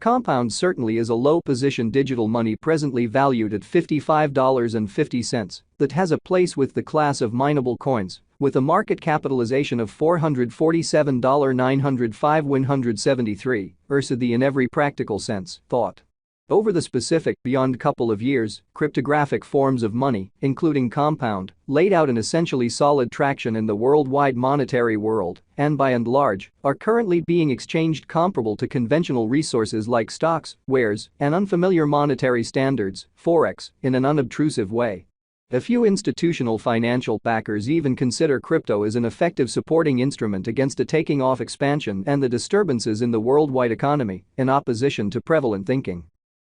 Compound certainly is a low-position digital money presently valued at $55.50 that has a place with the class of mineable coins, with a market capitalization of $447,905,173, versus the in every practical sense, thought. Over the specific beyond couple of years, cryptographic forms of money, including compound, laid out an essentially solid traction in the worldwide monetary world and by and large are currently being exchanged comparable to conventional resources like stocks, wares, and unfamiliar monetary standards, forex, in an unobtrusive way. A few institutional financial backers even consider crypto as an effective supporting instrument against a taking-off expansion and the disturbances in the worldwide economy, in opposition to prevalent thinking.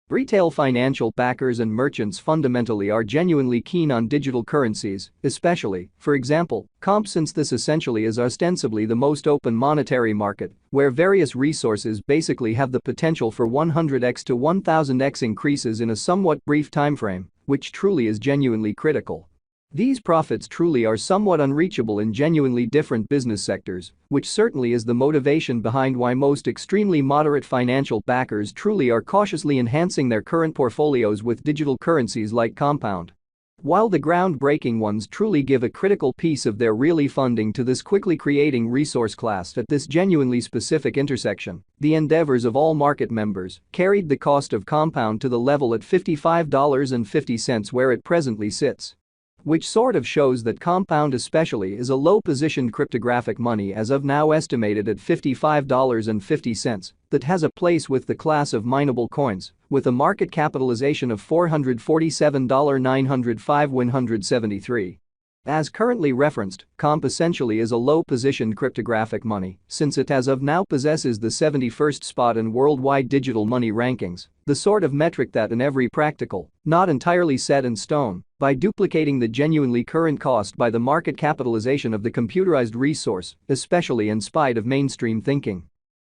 Retail financial backers and merchants fundamentally are genuinely keen on digital currencies, especially, for example, comp, since this essentially is ostensibly the most open monetary market, where various resources basically have the potential for 100x to 1000x increases in a somewhat brief timeframe, which truly is genuinely critical. These profits truly are somewhat unreachable in genuinely different business sectors, which certainly is the motivation behind why most extremely moderate financial backers truly are cautiously enhancing their current portfolios with digital currencies like compound. While the groundbreaking ones truly give a critical piece of their really funding to this quickly creating resource class at this genuinely specific intersection, the endeavors of all market members carried the cost of compound to the level at $55.50 where it presently sits. Which sort of shows that compound especially is a low-positioned cryptographic money as of now estimated at $55.50 that has a place with the class of mineable coins, with a market capitalization of $447,905,173. As currently referenced, comp essentially is a low-positioned cryptographic money since it as of now possesses the 71st spot in worldwide digital money rankings, the sort of metric that in every practical, not entirely set in stone, by duplicating the genuinely current cost by the market capitalization of the computerized resource, especially in spite of mainstream thinking.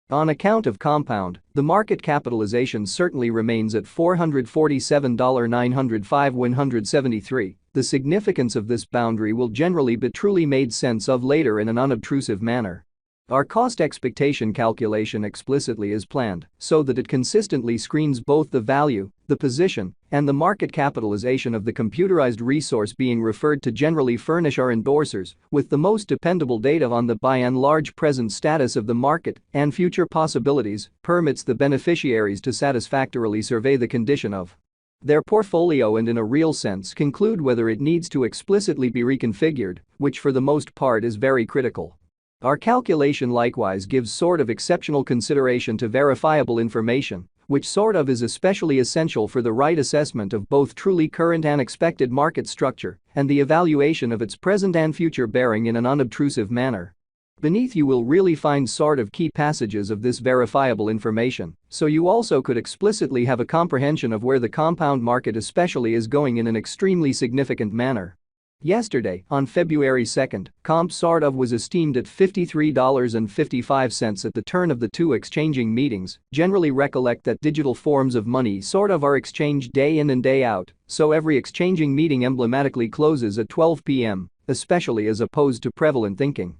On account of compound, the market capitalization certainly remains at $447,905,173. The significance of this boundary will generally be truly made sense of later in an unobtrusive manner. Our cost expectation calculation explicitly is planned so that it consistently screens both the value, the position, and the market capitalization of the computerized resource being referred to generally furnish our endorsers with the most dependable data on the by and large present status of the market and future possibilities, permits the beneficiaries to satisfactorily survey the condition of their portfolio and in a real sense conclude whether it needs to explicitly be reconfigured, which for the most part is very critical. Our calculation likewise gives sort of exceptional consideration to verifiable information, which sort of is especially essential for the right assessment of both truly current and expected market structure and the evaluation of its present and future bearing in an unobtrusive manner. Beneath you will really find sort of key passages of this verifiable information, so you also could explicitly have a comprehension of where the compound market especially is going in an extremely significant manner. Yesterday, on February 2, comp sort of was esteemed at $53.55 at the turn of the two exchanging meetings. Generally recollect that digital forms of money sort of are exchanged day in and day out, so every exchanging meeting emblematically closes at 12 p.m., especially as opposed to prevalent thinking.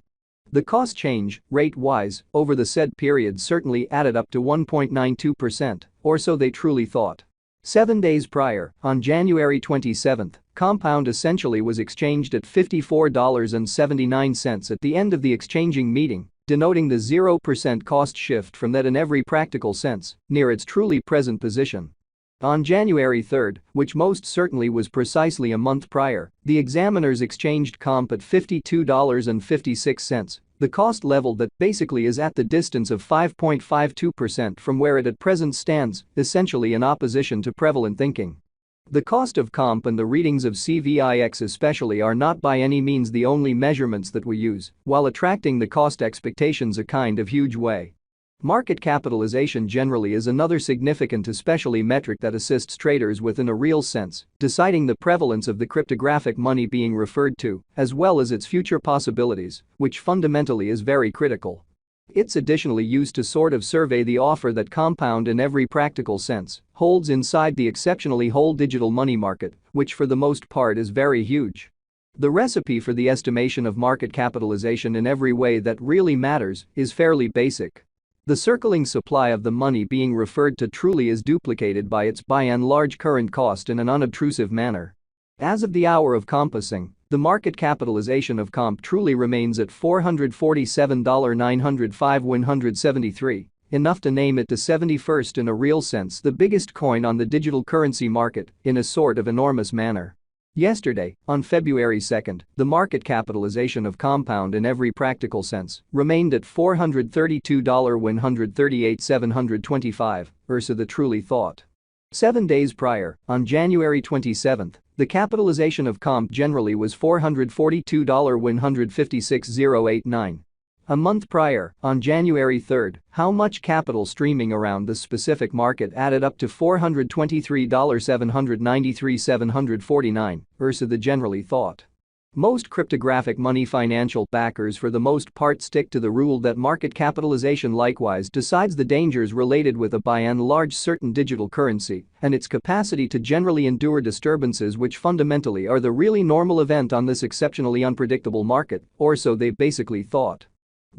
The cost change, rate-wise, over the said period certainly added up to 1.92%, or so they truly thought. 7 days prior, on January 27, compound essentially was exchanged at $54.79 at the end of the exchanging meeting, denoting the 0% cost shift from that in every practical sense, near its truly present position. On January 3, which most certainly was precisely a month prior, the examiners exchanged comp at $52.56, the cost level that basically is at the distance of 5.52% from where it at present stands, essentially in opposition to prevalent thinking. The cost of comp and the readings of CVIX especially are not by any means the only measurements that we use while attracting the cost expectations a kind of huge way. Market capitalization generally is another significant especially metric that assists traders with in a real sense deciding the prevalence of the cryptographic money being referred to, as well as its future possibilities, which fundamentally is very critical. It's additionally used to sort of survey the offer that compound in every practical sense holds inside the exceptionally whole digital money market, which for the most part is very huge. The recipe for the estimation of market capitalization in every way that really matters is fairly basic. The circling supply of the money being referred to truly is duplicated by its by and large current cost in an unobtrusive manner. As of the hour of compassing, the market capitalization of comp truly remains at $447,905,173, enough to name it the 71st in a real sense the biggest coin on the digital currency market in a sort of enormous manner. Yesterday, on February 2nd, the market capitalization of compound in every practical sense remained at $432,138,725 versus the truly thought. 7 days prior, on January 27th, the capitalization of comp generally was $442,156,089. A month prior, on January 3rd, how much capital streaming around the specific market added up to $423,793,749 versus the generally thought. Most cryptographic money financial backers for the most part stick to the rule that market capitalization likewise decides the dangers related with a by and large certain digital currency and its capacity to generally endure disturbances which fundamentally are the really normal event on this exceptionally unpredictable market, or so they basically thought.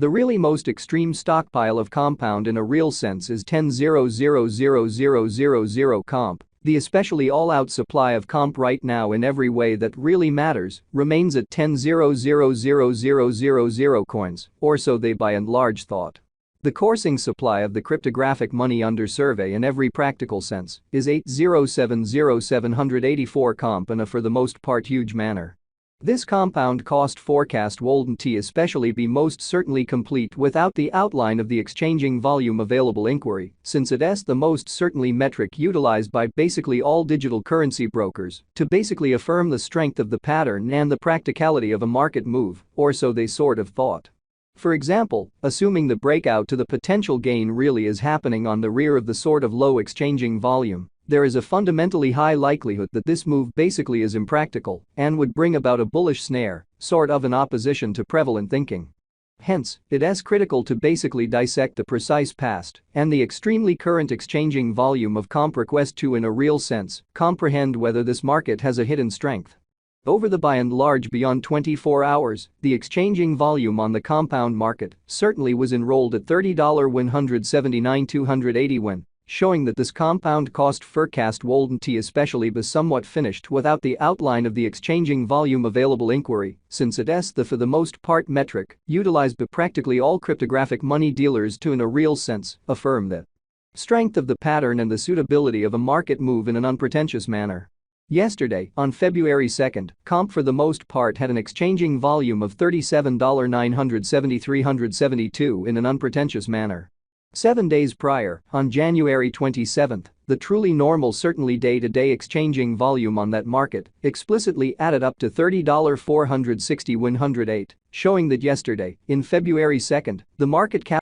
The really most extreme stockpile of compound in a real sense is 10,000,000 comp. The especially all-out supply of comp right now in every way that really matters remains at 10,000,000 coins, or so they by and large thought. The coursing supply of the cryptographic money under survey in every practical sense is 8,070,784 comp in a for the most part huge manner. This compound cost forecast wouldn't especially be most certainly complete without the outline of the exchanging volume available inquiry, since it's the most certainly metric utilized by basically all digital currency brokers to basically affirm the strength of the pattern and the practicality of a market move, or so they sort of thought. For example, assuming the breakout to the potential gain really is happening on the rear of the sort of low exchanging volume, there is a fundamentally high likelihood that this move basically is impractical and would bring about a bullish snare, sort of in opposition to prevalent thinking. Hence, it's critical to basically dissect the precise past and the extremely current exchanging volume of comp request to in a real sense comprehend whether this market has a hidden strength. Over the by and large beyond 24 hours, the exchanging volume on the compound market certainly was enrolled at $30,179,280 showing that this compound cost forecast wouldn't especially be somewhat finished without the outline of the exchanging volume available inquiry, since it's the for the most part metric utilized by practically all cryptographic money dealers to in a real sense affirm the strength of the pattern and the suitability of a market move in an unpretentious manner. Yesterday, on February 2nd, comp for the most part had an exchanging volume of $37,973,372 in an unpretentious manner. 7 days prior, on January 27th, the truly normal certainly day-to-day exchanging volume on that market explicitly added up to $30,460,108, showing that yesterday, in February 2nd, the market cap